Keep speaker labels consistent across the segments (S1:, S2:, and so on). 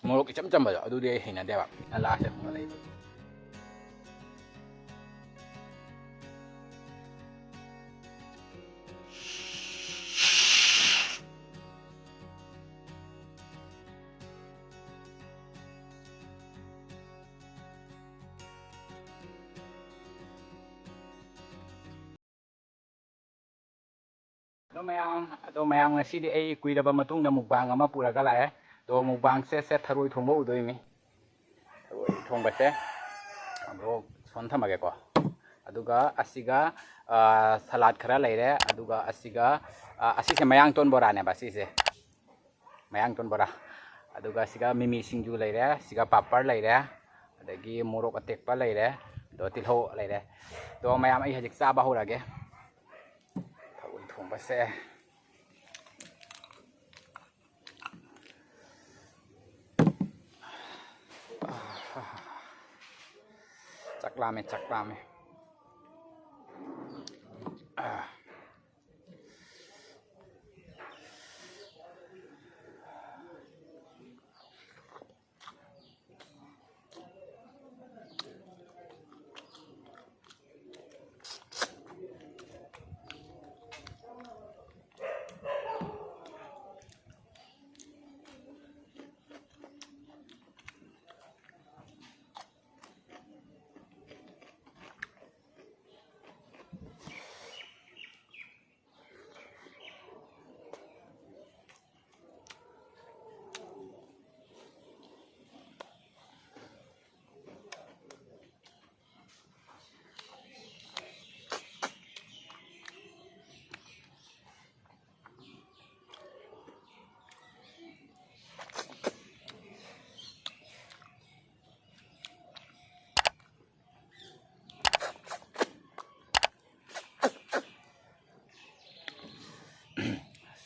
S1: ꯃꯣꯔꯣꯛ ꯏꯆꯝ ꯆꯝꯕꯗꯣ ꯑꯗꯨꯗꯤ ꯑꯩ ꯍꯩꯅꯗꯦꯕ ꯂꯥꯁꯦ ꯂꯩ ꯑꯗꯣ ꯃꯌꯥꯝ ꯉꯁꯤꯗꯤ ꯑꯩ ꯀꯨꯏꯔꯕ ꯃꯇꯨꯡꯗ ꯃꯨꯛꯕꯥꯡ ꯑꯃ ꯄꯨꯔꯒ ꯂꯥꯛꯑꯦ ꯑꯗꯣ ꯃꯨꯛꯕꯥꯡꯁꯦ ꯊꯔꯣꯏ ꯊꯣꯡꯕ ꯎꯗꯣꯏꯅꯤ ꯊꯔꯣꯏ ꯊꯣꯡꯕꯁꯦ ꯑꯗꯣ ꯁꯣꯟ ꯊꯝꯃꯒꯦꯀꯣ ꯑꯗꯨꯒ ꯑꯁꯤꯒ ꯁꯂꯥꯗ ꯈꯔ ꯂꯩꯔꯦ ꯑꯗꯨꯒ ꯑꯁꯤꯁꯦ ꯃꯌꯥꯡꯇꯣꯟ ꯕꯣꯔꯥꯅꯦꯕ ꯁꯤꯁꯦ ꯃꯌꯥꯡꯇꯣꯟ ꯕꯣꯔꯥ ꯑꯗꯨꯒ ꯁꯤꯒ ꯃꯤꯃꯤ ꯁꯤꯡꯖꯨ ꯂꯩꯔꯦ ꯁꯤꯒ ꯄꯥꯄꯔ ꯂꯩꯔꯦ ꯑꯗꯒꯤ ꯃꯣꯔꯣꯛ ꯑꯇꯦꯛꯄ ꯂꯩꯔꯦ ꯑꯗꯣ ꯇꯤꯜꯍꯧ ꯂꯩꯔꯦ ꯑꯗꯣ ꯃꯌꯥꯝ ꯑꯩ ꯍꯧꯖꯤꯛ ꯆꯥꯕ ꯍꯧꯔꯒꯦ ꯊꯔꯣꯏ ꯊꯣꯡꯕꯁꯦ ꯆꯥꯛ ꯂꯥꯝꯃꯦ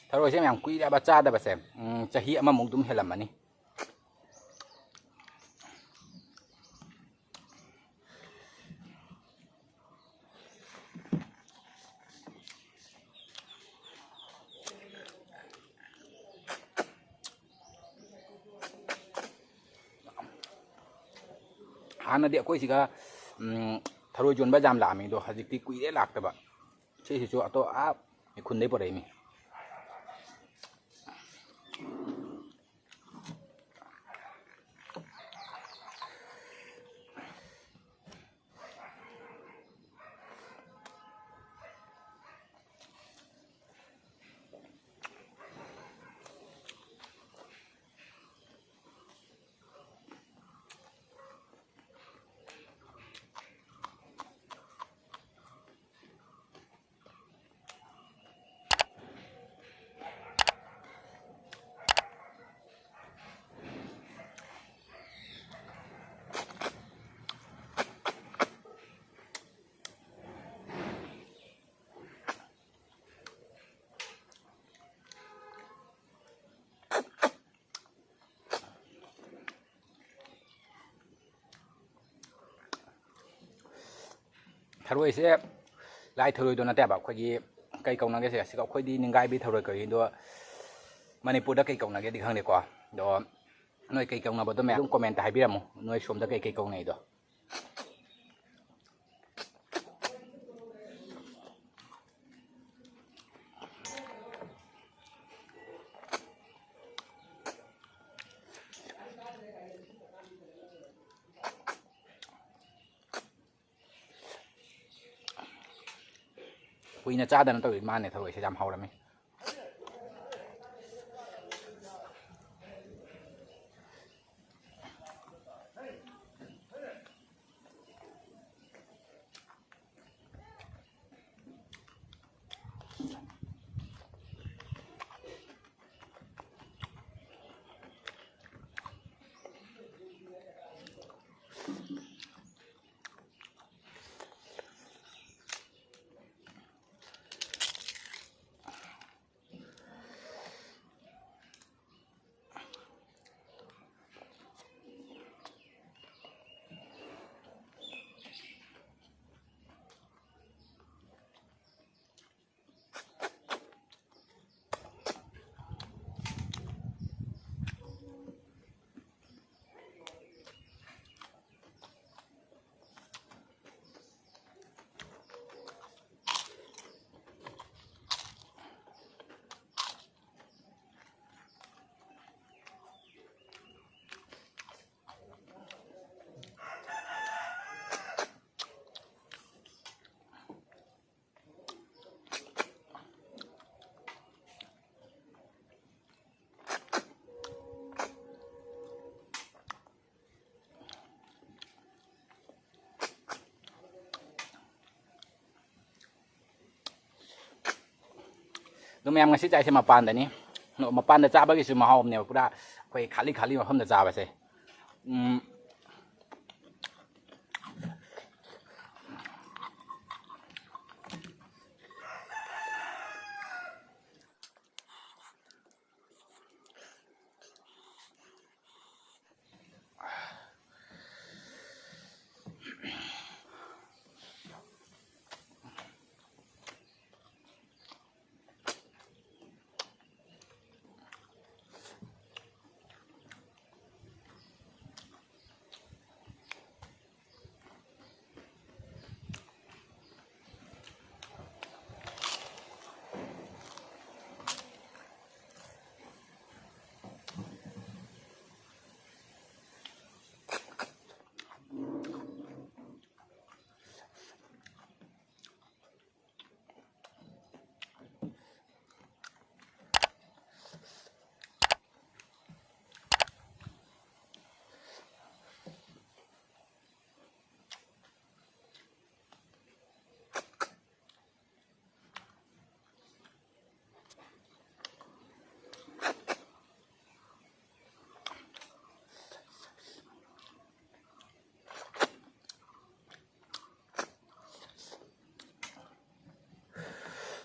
S1: ꯊꯔꯣꯏꯁꯦ ꯌꯥꯝ ꯀꯨꯏꯔꯕ ꯆꯥꯗꯕꯁꯦ ꯆꯍꯤ ꯑꯃꯃꯨꯛ ꯑꯗꯨꯝ ꯍꯦꯜꯂꯝꯃꯅꯤ ꯍꯥꯟꯅꯗꯤ ꯑꯩꯈꯣꯏꯁꯤꯒ ꯊꯔꯣꯏ ꯌꯣꯟꯕ ꯌꯥꯝ ꯂꯥꯛꯑꯝꯃꯤ ꯑꯗꯣ ꯍꯧꯖꯤꯛꯇꯤ ꯀꯨꯏꯔꯦ ꯂꯥꯛꯇꯕ ꯁꯤꯁꯤꯁꯨ ꯈꯨꯟꯗꯩ ꯄꯨꯔꯛꯏꯅꯤ ꯊꯔꯣꯏꯁꯦ ꯂꯥꯏ ꯊꯔꯣꯏꯗꯣ ꯅꯠꯇꯦꯕ ꯑꯩꯈꯣꯏꯒꯤ ꯀꯩ ꯀꯧꯅꯒꯦꯁꯦ ꯁꯤꯒ ꯑꯩꯈꯣꯏꯗꯤ ꯅꯤꯡꯒꯥꯏꯕꯤ ꯊꯔꯣꯏ ꯀꯧꯏ ꯑꯗꯣ ꯃꯅꯤꯄꯨꯔꯗ ꯀꯩ ꯀꯧꯅꯒꯦꯗꯤ ꯈꯪꯗꯦꯀꯣ ꯑꯗꯣ ꯅꯣꯏ ꯀꯩ ꯀꯧꯅꯕꯗꯣ ꯃꯌꯥꯝ ꯑꯗꯨꯝ ꯀꯣꯃꯦꯟꯇ ꯍꯥꯏꯕꯤꯔꯝꯃꯨ ꯅꯣꯏ ꯁꯣꯝꯗꯀꯩ ꯀꯧꯅꯩꯗꯣ ꯀꯨꯏꯅ ꯆꯥꯗꯅ ꯇꯧꯔꯤ ꯃꯥꯅꯦ ꯊꯔꯣꯏꯁꯦ ꯌꯥꯝ ꯍꯥꯎꯔꯝꯃꯤ ꯑꯗꯨ ꯃꯌꯥꯝ ꯉꯁꯤ ꯆꯥꯏꯁꯦ ꯃꯄꯥꯟꯗꯅꯤ ꯃꯄꯥꯟꯗ ꯆꯥꯕꯒꯤꯁꯨ ꯃꯍꯥꯎ ꯑꯃꯅꯦꯕ ꯄꯨꯔꯥ ꯑꯩꯈꯣꯏ ꯈꯥꯂꯤ ꯈꯥꯂꯤ ꯃꯐꯝꯗ ꯆꯥꯕꯁꯦ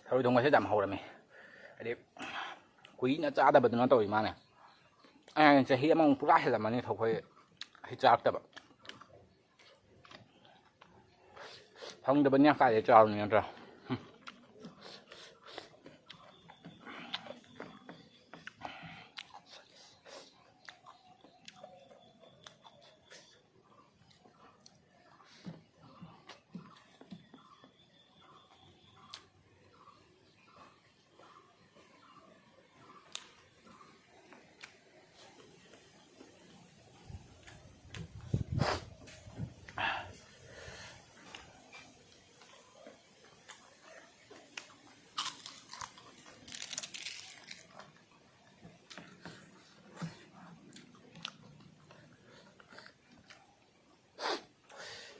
S1: ꯊꯔꯣꯏ ꯊꯣꯡꯕꯁꯦ ꯌꯥꯝ ꯍꯧꯔꯝꯃꯤ ꯍꯥꯏꯗꯤ ꯀꯨꯏꯅ ꯆꯥꯗꯕꯗꯨꯅ ꯇꯧꯔꯤ ꯃꯥꯅꯦ ꯆꯍꯤ ꯑꯃꯃꯨꯛ ꯄꯨꯔꯥ ꯍꯦꯜꯂꯝꯃꯅꯤ ꯊꯧꯈꯣꯏ ꯑꯩ ꯆꯥꯔꯛꯇꯕ ꯐꯪꯗꯕꯅꯤꯅ ꯀꯥꯏꯗꯩ ꯆꯥꯔꯨꯅꯤ ꯅꯠꯇ꯭ꯔꯥ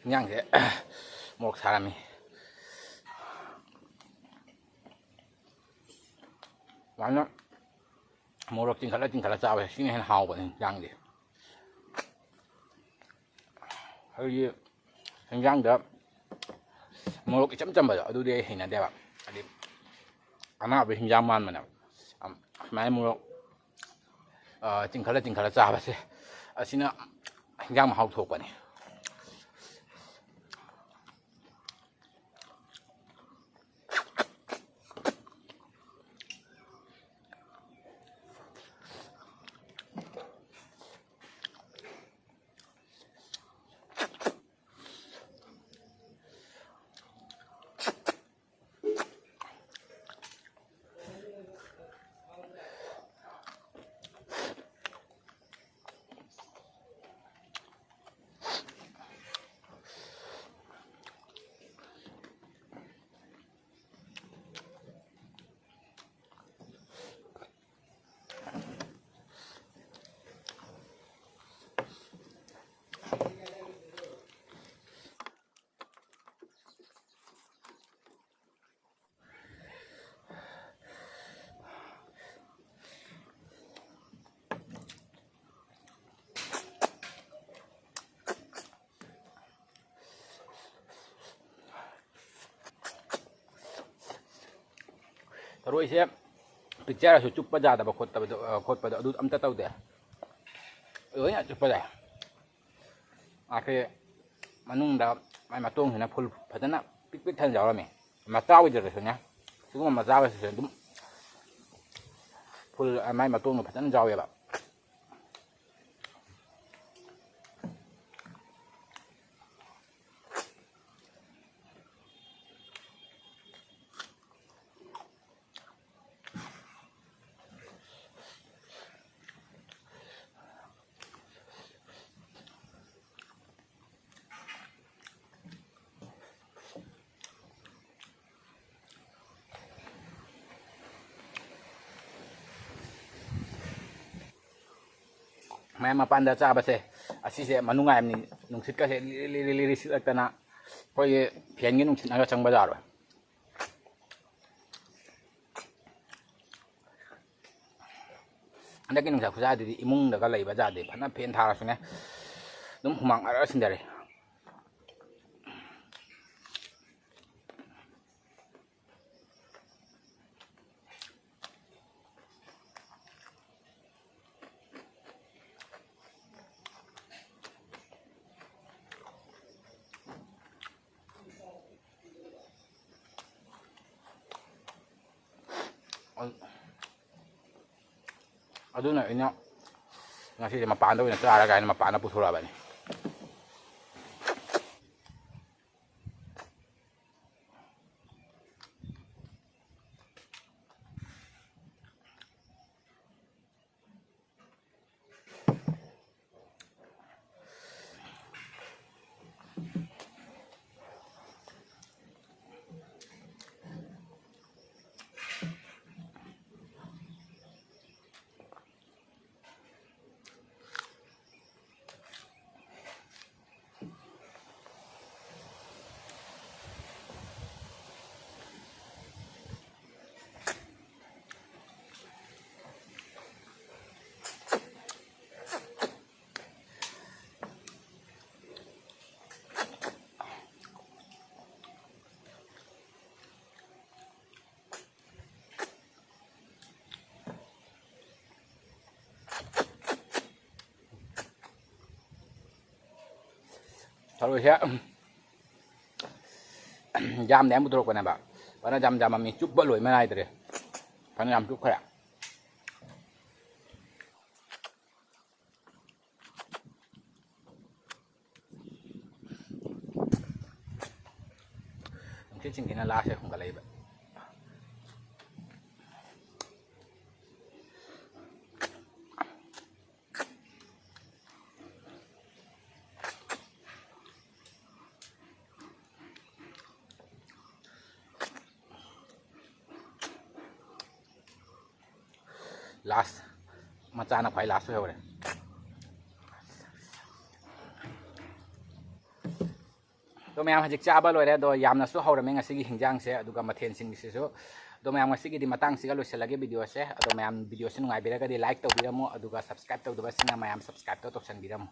S1: ꯏꯟꯖꯥꯡꯁꯦ ꯃꯣꯔꯣꯛ ꯁꯥꯔꯝꯃꯤ ꯁꯨꯃꯥꯏꯅ ꯃꯣꯔꯣꯛ ꯆꯤꯡꯈꯠꯂ ꯆꯥꯕꯁꯦ ꯁꯤꯅ ꯍꯦꯟꯅ ꯍꯥꯎꯕꯅꯤ ꯏꯟꯖꯥꯡꯗꯤ ꯑꯩꯈꯣꯏꯒꯤ ꯏꯟꯖꯥꯡꯗ ꯃꯣꯔꯣꯛ ꯏꯆꯝ ꯆꯝꯕꯗꯣ ꯑꯗꯨꯗꯤ ꯑꯩ ꯍꯩꯅꯗꯦꯕ ꯍꯥꯏꯗꯤ ꯑꯅꯥꯕ ꯍꯤꯟꯖꯥꯡ ꯃꯥꯟꯕꯅꯦꯕ ꯁꯨꯃꯥꯏꯅ ꯃꯣꯔꯣꯛ ꯆꯤꯡꯈꯠꯂ ꯆꯥꯕꯁꯦ ꯑꯁꯤꯅ ꯍꯤꯟꯖꯥꯡ ꯃꯍꯥꯎ ꯊꯣꯛꯄꯅꯤ ꯊꯔꯣꯏꯁꯦ ꯄꯤꯛꯆꯔꯁꯨ ꯆꯨꯞꯄ ꯌꯥꯗꯕ ꯈꯣꯠꯄꯗꯣ ꯑꯗꯨ ꯑꯝꯇ ꯇꯧꯗꯦ ꯂꯣꯏꯅ ꯆꯨꯞꯄ ꯌꯥꯏ ꯑꯩꯈꯣꯏ ꯃꯅꯨꯡꯗ ꯃꯥꯏ ꯃꯇꯣꯡꯁꯤꯅ ꯐꯨꯜ ꯐꯖꯅ ꯄꯤꯛ ꯊꯟꯅ ꯌꯥꯎꯔꯝꯃꯤ ꯃꯆꯥ ꯑꯣꯏꯗ꯭ꯔꯁꯨꯅꯦ ꯁꯤꯒꯨꯝꯕ ꯃꯆꯥ ꯑꯣꯏꯔꯁꯨ ꯑꯗꯨꯝ ꯐꯨꯜ ꯃꯥꯏ ꯃꯇꯣꯡꯗꯣ ꯐꯖꯅ ꯌꯥꯎꯋꯦꯕ ꯃꯌꯥꯝ ꯃꯄꯥꯟꯗ ꯆꯥꯕꯁꯦ ꯑꯁꯤꯁꯦ ꯃꯅꯨꯡꯉꯥꯏꯕꯅꯤ ꯅꯨꯡꯁꯤꯠꯀꯁꯦ ꯂꯤꯔꯤ ꯁꯤꯠꯂꯛꯇꯅ ꯑꯩꯈꯣꯏꯒꯤ ꯐꯦꯟꯒꯤ ꯅꯨꯡꯁꯤꯠꯅꯒ ꯆꯪꯕ ꯌꯥꯔꯣꯏ ꯍꯟꯗꯛꯀꯤ ꯅꯨꯡꯁꯥ ꯈꯨꯁꯥꯗꯨꯗꯤ ꯏꯃꯨꯡꯗꯒ ꯂꯩꯕ ꯌꯥꯗꯦ ꯐꯖꯅ ꯐꯦꯟ ꯊꯥꯔꯁꯨꯅꯦ ꯑꯗꯨꯝ ꯍꯨꯃꯥꯡ ꯑꯔ ꯁꯤꯟꯊꯔꯦ ꯑꯗꯨꯅ ꯑꯩꯅ ꯉꯁꯤꯁꯦ ꯃꯄꯥꯟꯗ ꯑꯣꯏꯅ ꯆꯥꯔꯒ ꯑꯩꯅ ꯃꯄꯥꯟꯗ ꯄꯨꯊꯣꯔꯛꯑꯕꯅꯤ ꯊꯔꯣꯏꯁꯦ ꯌꯥꯝꯅ ꯌꯥꯝ ꯄꯨꯊꯣꯔꯛꯄꯅꯦꯕ ꯐꯅ ꯌꯥꯝ ꯃꯃꯤ ꯆꯨꯞꯄ ꯂꯣꯏꯕ ꯅꯥꯏꯗ꯭ꯔꯦ ꯐꯅ ꯌꯥꯝ ꯆꯨꯞꯈ꯭ꯔꯦ ꯅꯨꯡꯁꯤꯠ ꯁꯤꯡꯁꯤꯅ ꯂꯥꯁꯦ ꯍꯨꯝꯒꯠꯂꯛꯏꯕ ꯂꯥꯁ ꯃꯆꯥꯅ ꯈ꯭ꯋꯥꯏ ꯂꯥꯁ ꯑꯣꯏꯍꯧꯔꯦ ꯑꯗꯣ ꯃꯌꯥꯝ ꯍꯧꯖꯤꯛ ꯆꯥꯕ ꯂꯣꯏꯔꯦ ꯑꯗꯣ ꯌꯥꯝꯅꯁꯨ ꯍꯧꯔꯝꯃꯦ ꯉꯁꯤꯒꯤ ꯍꯤꯟꯖꯥꯡꯁꯦ ꯑꯗꯨꯒ ꯃꯊꯦꯜꯁꯤꯡꯁꯤꯁꯨ ꯑꯗꯣ ꯃꯌꯥꯝ ꯉꯁꯤꯒꯤꯗꯤ ꯃꯇꯥꯡꯁꯤꯒ ꯂꯣꯏꯁꯤꯜꯂꯒꯦ ꯚꯤꯗꯤꯑꯣꯁꯦ ꯑꯗꯣ ꯃꯌꯥꯝ ꯚꯤꯗꯤꯑꯣꯁꯤ ꯅꯨꯡꯉꯥꯏꯕꯤꯔꯒꯗꯤ ꯂꯥꯏꯛ ꯇꯧꯕꯤꯔꯝꯃꯣ ꯑꯗꯨꯒ ꯁꯕꯁꯀ꯭ꯔꯥꯏꯕ ꯇꯧꯗꯕꯁꯤꯡꯅ ꯃꯌꯥꯝ ꯁꯕꯁꯀ꯭ꯔꯥꯏꯕ ꯇꯧꯁꯟꯕꯤꯔꯝꯃꯣ